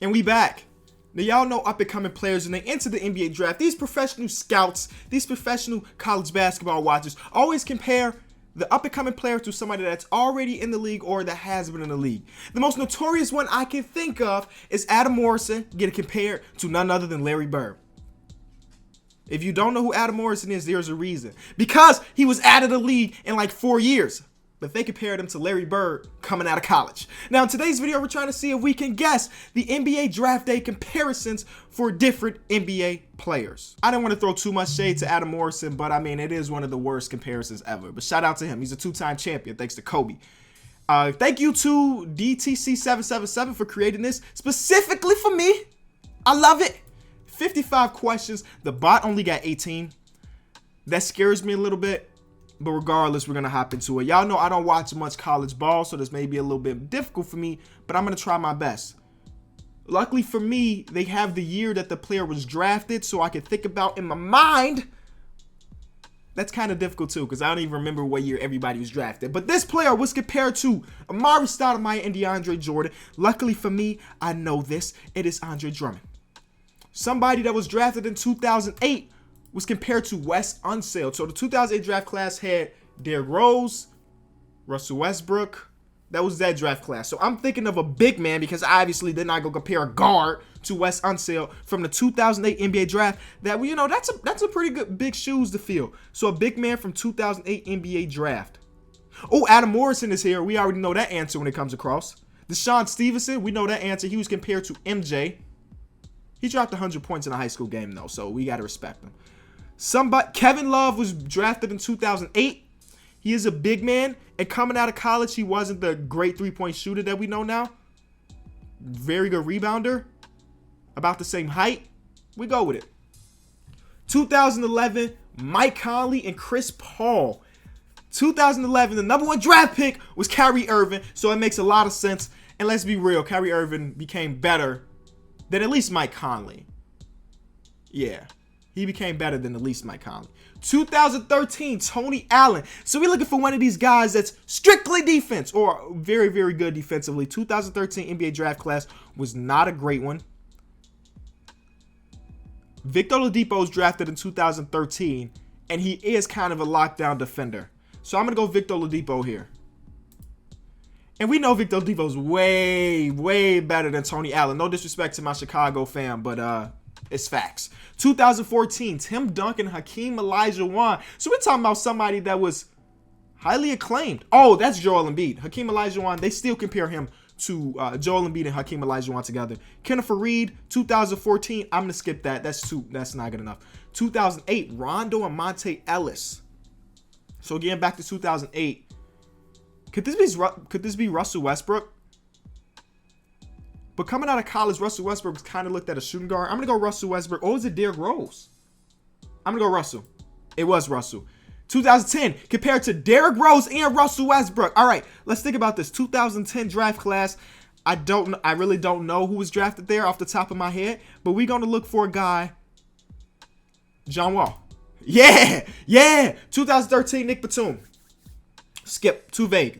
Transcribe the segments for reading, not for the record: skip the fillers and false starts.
And we back. Now, y'all know up-and-coming players, when they enter the NBA draft, these professional scouts, these professional college basketball watchers always compare the up-and-coming player to somebody that's already in the league or that has been in the league. The most notorious one I can think of is Adam Morrison getting compared to none other than Larry Bird. If you don't know who Adam Morrison is, there's a reason. Because he was out of the league in like 4 years. But they compared him to Larry Bird coming out of college. Now, in today's video, we're trying to see if we can guess the NBA draft day comparisons for different NBA players. I didn't want to throw too much shade to Adam Morrison, but I mean, it is one of the worst comparisons ever. But shout out to him. He's a two-time champion, thanks to Kobe. Thank you to DTC777 for creating this specifically for me. I love it. 55 questions. The bot only got 18. That scares me a little bit. But regardless, we're going to hop into it. Y'all know I don't watch much college ball, so this may be a little bit difficult for me, but I'm going to try my best. Luckily for me, they have the year that the player was drafted, so I can think about in my mind. That's kind of difficult too, because I don't even remember what year everybody was drafted. But this player was compared to Amar'e Stoudemire and DeAndre Jordan. Luckily for me, I know this. It is Andre Drummond. Somebody that was drafted in 2008 was compared to Wes Unseld. So the 2008 draft class had Derrick Rose, Russell Westbrook. That was that draft class. So I'm thinking of a big man because I obviously did not go compare a guard to Wes Unseld from the 2008 NBA draft. That, you know, that's a pretty good big shoes to fill. So a big man from 2008 NBA draft. Oh, Adam Morrison is here. We already know that answer when it comes across. Deshaun Stevenson, we know that answer. He was compared to MJ. He dropped 100 points in a high school game though, so we got to respect him. Kevin Love was drafted in 2008. He is a big man, and coming out of college, he wasn't the great three-point shooter that we know now. Very good rebounder. About the same height. We go with it. 2011, Mike Conley and Chris Paul. 2011, the number one draft pick was Kyrie Irving, so it makes a lot of sense. And let's be real, Kyrie Irving became better than at least Mike Conley. Yeah. He became better than at least Mike Conley. 2013, Tony Allen. So we're looking for one of these guys that's strictly defense or very, very good defensively. 2013 NBA draft class was not a great one. Victor Oladipo was drafted in 2013, and he is kind of a lockdown defender. So I'm going to go Victor Oladipo here. And we know Victor Oladipo is way, way better than Tony Allen. No disrespect to my Chicago fam, but it's facts. 2014, Tim Duncan, Hakeem Olajuwon. So we're talking about somebody that was highly acclaimed. Oh, that's Joel Embiid. Hakeem Olajuwon, they still compare him to Joel Embiid and Hakeem Olajuwon together. Kenneth Faried, 2014. I'm going to skip that. That's not good enough. 2008, Rondo and Monte Ellis. So again, back to 2008. Could this be Russell Westbrook? But coming out of college, Russell Westbrook was kind of looked at as shooting guard. I'm going to go Russell Westbrook. Or is it Derrick Rose? I'm going to go Russell. It was Russell. 2010, compared to Derrick Rose and Russell Westbrook. All right, let's think about this. 2010 draft class. I really don't know who was drafted there off the top of my head. But we're going to look for a guy. John Wall. Yeah. 2013, Nick Batum. Skip. Too vague.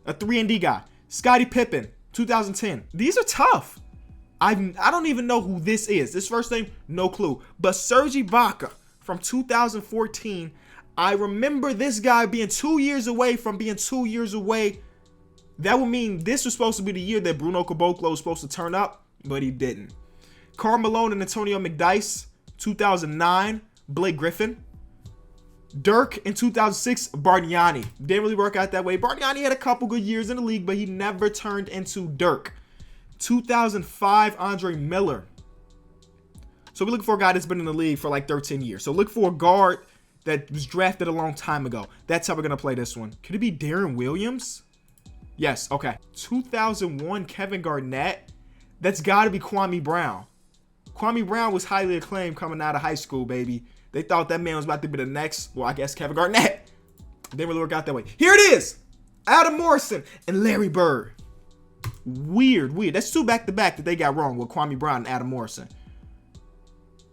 A 3-and-D guy. Scottie Pippen. 2010. These are tough. I don't even know who this is. This first name, no clue. But Serge Ibaka from 2014. I remember this guy being 2 years away from being 2 years away. That would mean this was supposed to be the year that Bruno Caboclo was supposed to turn up, but he didn't. Karl Malone and Antonio McDyess, 2009. Blake Griffin. Dirk in 2006, Bargnani. Didn't really work out that way. Bargnani had a couple good years in the league, but he never turned into Dirk. 2005, Andre Miller. So we're looking for a guy that's been in the league for like 13 years. So look for a guard that was drafted a long time ago. That's how we're going to play this one. Could it be Darren Williams? Yes, okay. 2001, Kevin Garnett. That's got to be Kwame Brown. Kwame Brown was highly acclaimed coming out of high school, baby. They thought that man was about to be the next, well, I guess Kevin Garnett. Didn't really work out that way. Here it is. Adam Morrison and Larry Bird. Weird. That's two back-to-back that they got wrong with Kwame Brown and Adam Morrison.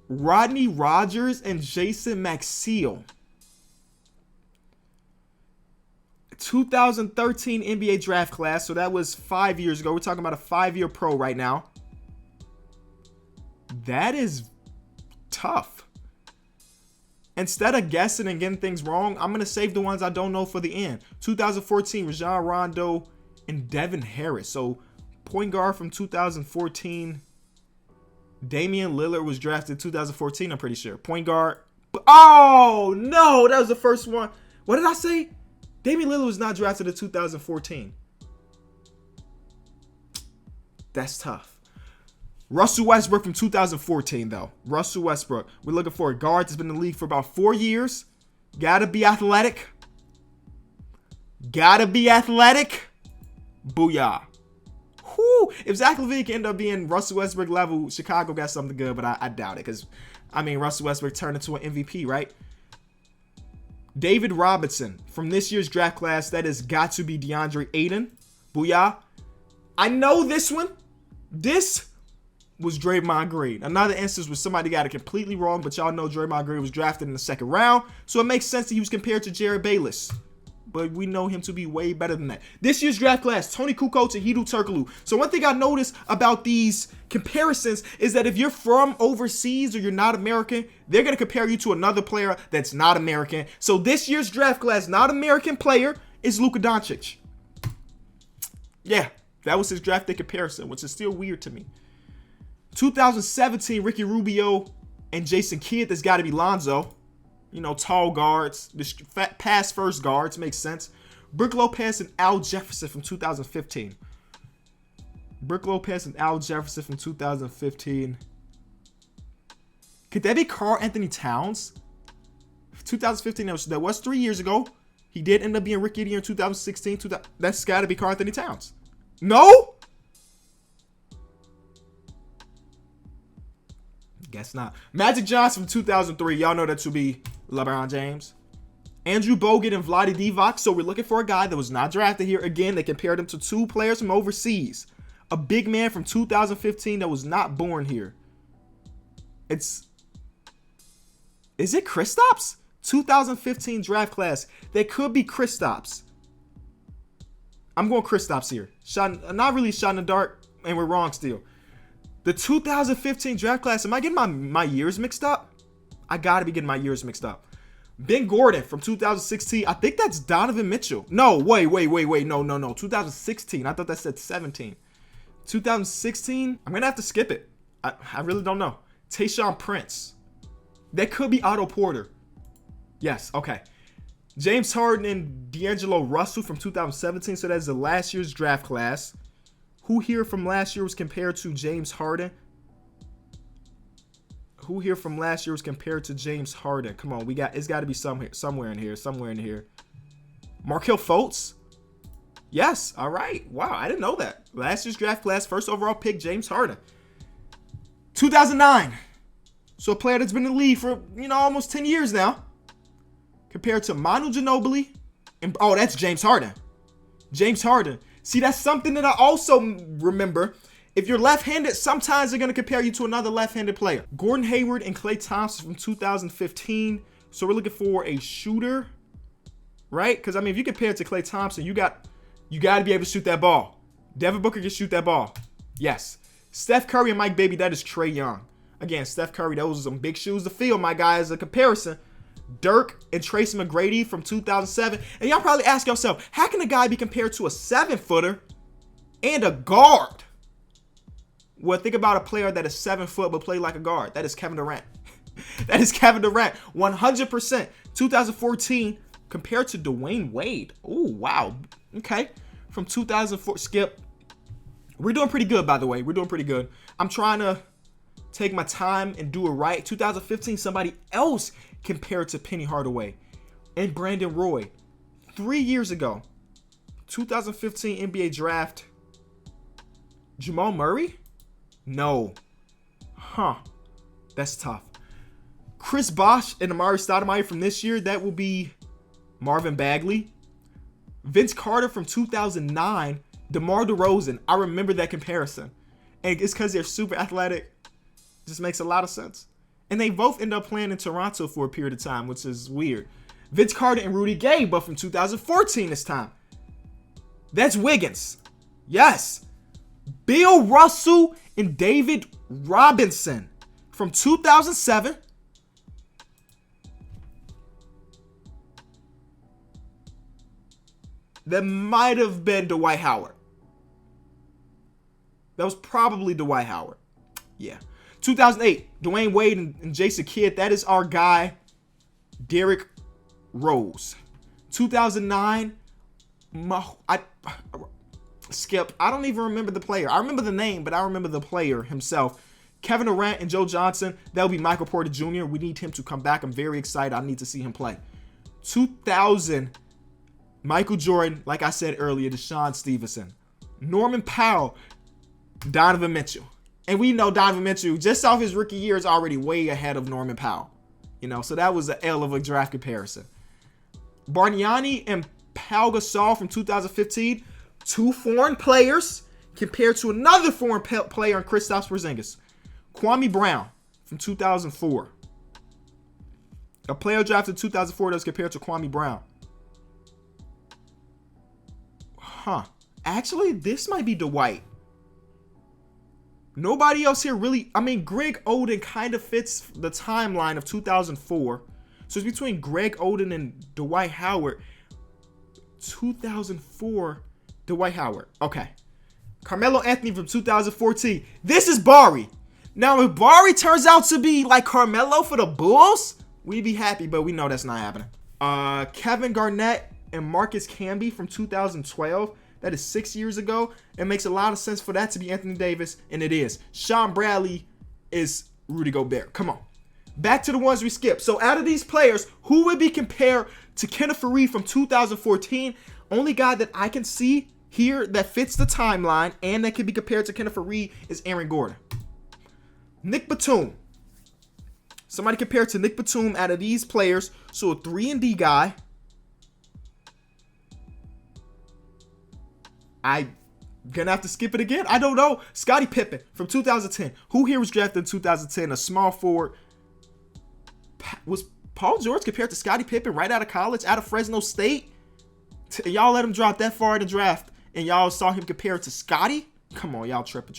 Rodney Rogers and Jason Maxiell. 2013 NBA draft class. So that was 5 years ago. We're talking about a 5-year pro right now. That is tough. Instead of guessing and getting things wrong, I'm going to save the ones I don't know for the end. 2014, Rajon Rondo and Devin Harris. So, point guard from 2014. Damian Lillard was drafted in 2014, I'm pretty sure. Point guard. Oh, no, that was the first one. What did I say? Damian Lillard was not drafted in 2014. That's tough. Russell Westbrook from 2014, though. Russell Westbrook. We're looking for a guard that's been in the league for about 4 years. Gotta be athletic. Gotta be athletic. Booyah. Whew. If Zach LaVine can end up being Russell Westbrook level, Chicago got something good, but I doubt it. Because, I mean, Russell Westbrook turned into an MVP, right? David Robinson from this year's draft class. That has got to be DeAndre Ayton. Booyah. I know this one. This was Draymond Green. Another instance where somebody got it completely wrong, but y'all know Draymond Green was drafted in the second round, so it makes sense that he was compared to Jerry Bayless. But we know him to be way better than that. This year's draft class, Toni Kukoc and Hedo Turkoglu. So one thing I noticed about these comparisons is that if you're from overseas or you're not American, they're going to compare you to another player that's not American. So this year's draft class, not American player, is Luka Doncic. Yeah, that was his draft day comparison, which is still weird to me. 2017, Ricky Rubio and Jason Kidd. That's got to be Lonzo. You know, tall guards, pass first guards, makes sense. Brook Lopez and Al Jefferson from 2015. Brook Lopez and Al Jefferson from 2015. Could that be Karl Anthony Towns? 2015, that was 3 years ago. He did end up being Rookie of the Year in 2016. That's got to be Karl Anthony Towns. No? Guess not. Magic Johnson from 2003. Y'all know that to be LeBron James. Andrew Bogut and Vlade Divac. So we're looking for a guy that was not drafted here. Again, they compared him to two players from overseas. A big man from 2015 that was not born here. Is it Kristaps? 2015 draft class. That could be Kristaps. I'm going Kristaps here. Not really shot in the dark, and we're wrong still. The 2015 draft class, am I getting my years mixed up? I gotta be getting my years mixed up. Ben Gordon from 2016. I think that's Donovan Mitchell. No, wait. No. 2016. I thought that said 17. 2016. I'm gonna have to skip it. I really don't know. Tayshaun Prince. That could be Otto Porter. Yes, okay. James Harden and D'Angelo Russell from 2017. So that's the last year's draft class. Who here from last year was compared to James Harden? Who here from last year was compared to James Harden? Come on, it's got to be somewhere in here. Markelle Fultz? Yes, all right. Wow, I didn't know that. Last year's draft class, first overall pick, James Harden. 2009. So a player that's been in the league for, almost 10 years now. Compared to Manu Ginobili. Oh, that's James Harden. James Harden. See, that's something that I also remember. If you're left-handed, sometimes they're going to compare you to another left-handed player. Gordon Hayward and Klay Thompson from 2015. So we're looking for a shooter, right? Because, if you compare it to Klay Thompson, you got to be able to shoot that ball. Devin Booker can shoot that ball. Yes. Steph Curry and Mike Bibby, that is Trae Young. Again, Steph Curry, those are some big shoes to fill, my guy, as a comparison. Dirk and Tracy McGrady from 2007. And y'all probably ask yourself, how can a guy be compared to a 7-footer and a guard? Well, think about a player that is 7 foot but play like a guard. That is Kevin Durant. That is Kevin Durant. 100%. 2014 compared to Dwayne Wade. Oh, wow. Okay. From 2004. Skip. We're doing pretty good, by the way. We're doing pretty good. I'm trying to take my time and do it right. 2015, somebody else compared to Penny Hardaway and Brandon Roy. 3 years ago, 2015 NBA draft. Jamal Murray? No. That's tough. Chris Bosh and Amari Stoudemire from this year. That will be Marvin Bagley. Vince Carter from 2009. DeMar DeRozan. I remember that comparison. And it's because they're super athletic. Just makes a lot of sense. And they both end up playing in Toronto for a period of time, which is weird. Vince Carter and Rudy Gay, but from 2014 this time. That's Wiggins. Yes. Bill Russell and David Robinson. from 2007. That might have been Dwight Howard. That was probably Dwight Howard. Yeah. 2008, Dwayne Wade and Jason Kidd. That is our guy, Derrick Rose. 2009, Skip. I don't even remember the player. I remember the name, but I remember the player himself. Kevin Durant and Joe Johnson. That'll be Michael Porter Jr. We need him to come back. I'm very excited. I need to see him play. 2000, Michael Jordan, like I said earlier, Deshaun Stevenson. Norman Powell, Donovan Mitchell. And we know Donovan Mitchell, just off his rookie year, is already way ahead of Norman Powell. You know, so that was an L of a draft comparison. Bargnani and Pau Gasol from 2015. Two foreign players compared to another foreign player in Kristaps Porzingis. Kwame Brown from 2004. A player drafted in 2004 that was compared to Kwame Brown. Huh. Actually, this might be Dwight. Nobody else here really... I mean, Greg Oden kind of fits the timeline of 2004. So it's between Greg Oden and Dwight Howard. 2004, Dwight Howard. Okay. Carmelo Anthony from 2014. This is Bari. Now, if Bari turns out to be like Carmelo for the Bulls, we'd be happy, but we know that's not happening. Kevin Garnett and Marcus Camby from 2012. That is 6 years ago. It makes a lot of sense for that to be Anthony Davis, and it is. Sean Bradley is Rudy Gobert. Come on. Back to the ones we skipped. So out of these players, who would be compared to Kenneth Faried from 2014? Only guy that I can see here that fits the timeline and that can be compared to Kenneth Faried is Aaron Gordon. Nick Batum. Somebody compared to Nick Batum out of these players. So a 3-and-D guy. I'm gonna have to skip it again. I don't know. Scottie Pippen from 2010. Who here was drafted in 2010? A small forward. Was Paul George compared to Scottie Pippen right out of college, out of Fresno State? Y'all let him drop that far in the draft, and y'all saw him compared to Scottie? Come on, y'all tripping.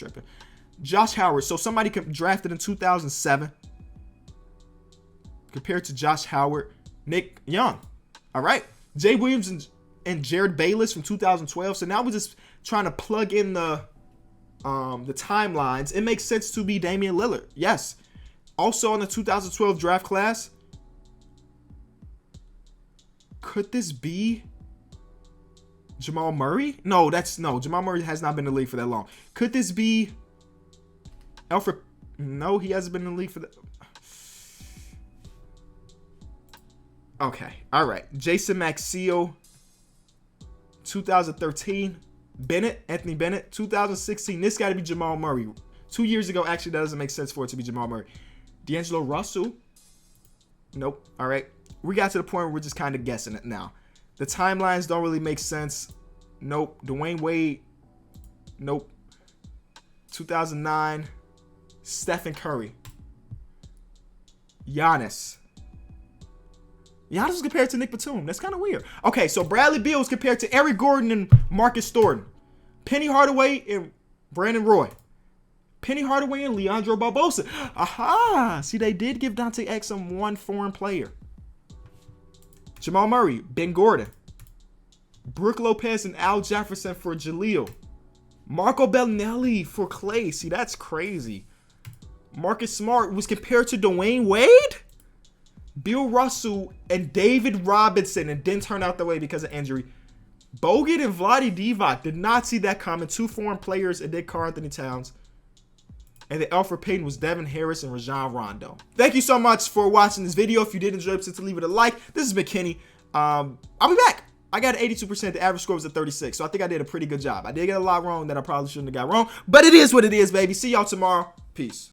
Josh Howard. So somebody drafted in 2007 compared to Josh Howard. Nick Young. All right. Jay Williams and Jared Bayless from 2012. So now we're just trying to plug in the timelines. It makes sense to be Damian Lillard. Yes. Also in the 2012 draft class. Could this be Jamal Murray? No, Jamal Murray has not been in the league for that long. Could this be Alfred? No, he hasn't been in the league for that. Okay. All right. Jason Maxiell. 2013, Anthony Bennett. 2016, this got to be Jamal Murray. 2 years ago, actually, that doesn't make sense for it to be Jamal Murray. D'Angelo Russell. Nope. All right. We got to the point where we're just kind of guessing it now. The timelines don't really make sense. Nope. Dwayne Wade. Nope. 2009, Stephen Curry. Giannis was compared to Nick Batum. That's kind of weird. Okay, so Bradley Beal was compared to Eric Gordon and Marcus Thornton. Penny Hardaway and Brandon Roy. Penny Hardaway and Leandro Barbosa. Aha! See, they did give Dante Exum one foreign player. Jamal Murray, Ben Gordon. Brook Lopez and Al Jefferson for Jaleel. Marco Bellinelli for Clay. See, that's crazy. Marcus Smart was compared to Dwayne Wade? Bill Russell and David Robinson, and didn't turn out the way because of injury. Bogut and Vlade Divac, did not see that coming. Two foreign players, and then Karl-Anthony Towns. And the Elfrid Payton was Devin Harris and Rajon Rondo. Thank you so much for watching this video. If you did enjoy it, please leave it a like. This is McKinney. I'll be back. I got 82%. The average score was at 36, so I think I did a pretty good job. I did get a lot wrong that I probably shouldn't have got wrong, but it is what it is, baby. See y'all tomorrow. Peace.